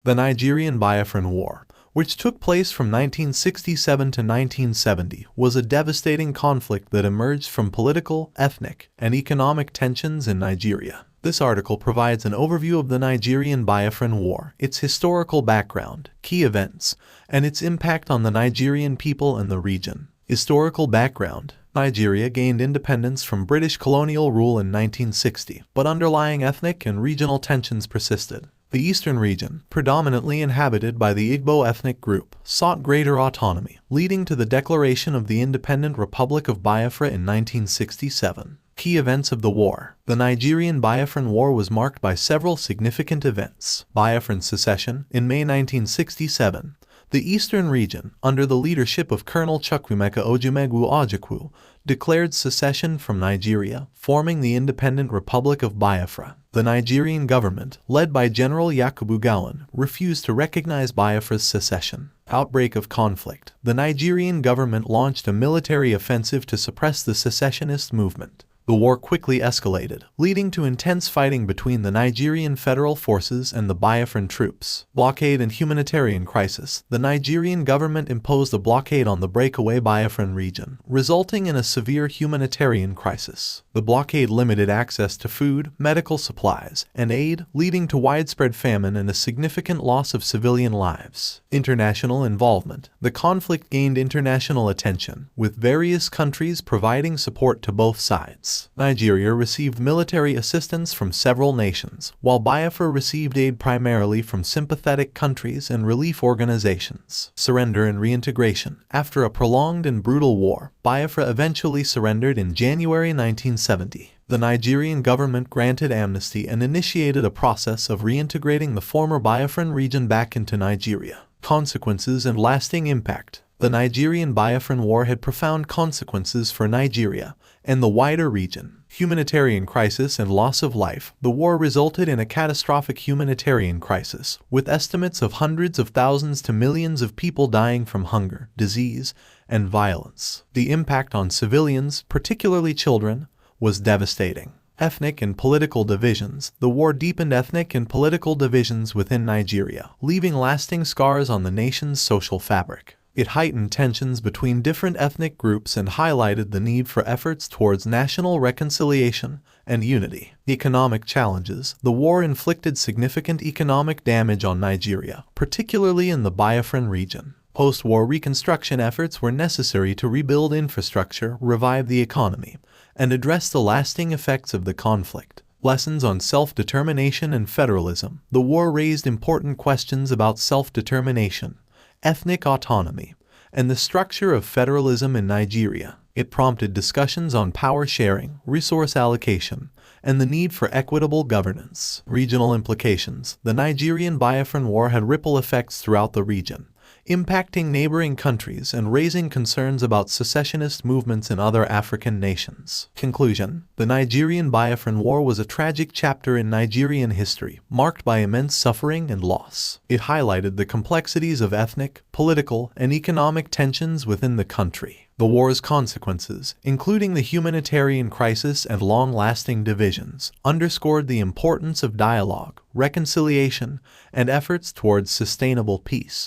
The Nigerian Biafran War, which took place from 1967 to 1970, was a devastating conflict that emerged from political, ethnic, and economic tensions in Nigeria. This article provides an overview of the Nigerian Biafran War, its historical background, key events, and its impact on the Nigerian people and the region. Historical background: Nigeria gained independence from British colonial rule in 1960, but underlying ethnic and regional tensions persisted. The eastern region, predominantly inhabited by the Igbo ethnic group, sought greater autonomy, leading to the declaration of the Independent Republic of Biafra in 1967. Key events of the war. The Nigerian Biafran War was marked by several significant events. Biafran secession. In May 1967, the eastern region, under the leadership of Colonel Chukwuemeka Ojumegwu Ojukwu, declared secession from Nigeria, forming the Independent Republic of Biafra. The Nigerian government, led by General Yakubu Gowon, refused to recognize Biafra's secession. Outbreak of conflict. The Nigerian government launched a military offensive to suppress the secessionist movement. The war quickly escalated, leading to intense fighting between the Nigerian Federal Forces and the Biafran troops. Blockade and humanitarian crisis. The Nigerian government imposed a blockade on the breakaway Biafran region, resulting in a severe humanitarian crisis. The blockade limited access to food, medical supplies, and aid, leading to widespread famine and a significant loss of civilian lives. International involvement. The conflict gained international attention, with various countries providing support to both sides. Nigeria received military assistance from several nations, while Biafra received aid primarily from sympathetic countries and relief organizations. Surrender and reintegration. After a prolonged and brutal war, Biafra eventually surrendered in January 1970. The Nigerian government granted amnesty and initiated a process of reintegrating the former Biafran region back into Nigeria. Consequences and lasting impact. The Nigerian Biafran War had profound consequences for Nigeria and the wider region. Humanitarian crisis and loss of life. The war resulted in a catastrophic humanitarian crisis, with estimates of hundreds of thousands to millions of people dying from hunger, disease, and violence. The impact on civilians, particularly children, was devastating. Ethnic and political divisions. The war deepened ethnic and political divisions within Nigeria, leaving lasting scars on the nation's social fabric. It heightened tensions between different ethnic groups and highlighted the need for efforts towards national reconciliation and unity. Economic challenges. The war inflicted significant economic damage on Nigeria, particularly in the Biafran region. Post-war reconstruction efforts were necessary to rebuild infrastructure, revive the economy, and address the lasting effects of the conflict. Lessons on self-determination and federalism. The war raised important questions about self-determination, ethnic autonomy, and the structure of federalism in Nigeria. It prompted discussions on power sharing, resource allocation, and the need for equitable governance. Regional implications. The Nigerian Biafran War had ripple effects throughout the region, impacting neighboring countries and raising concerns about secessionist movements in other African nations. Conclusion. The Nigerian Biafran War was a tragic chapter in Nigerian history, marked by immense suffering and loss. It highlighted the complexities of ethnic, political, and economic tensions within the country. The war's consequences, including the humanitarian crisis and long-lasting divisions, underscored the importance of dialogue, reconciliation, and efforts towards sustainable peace.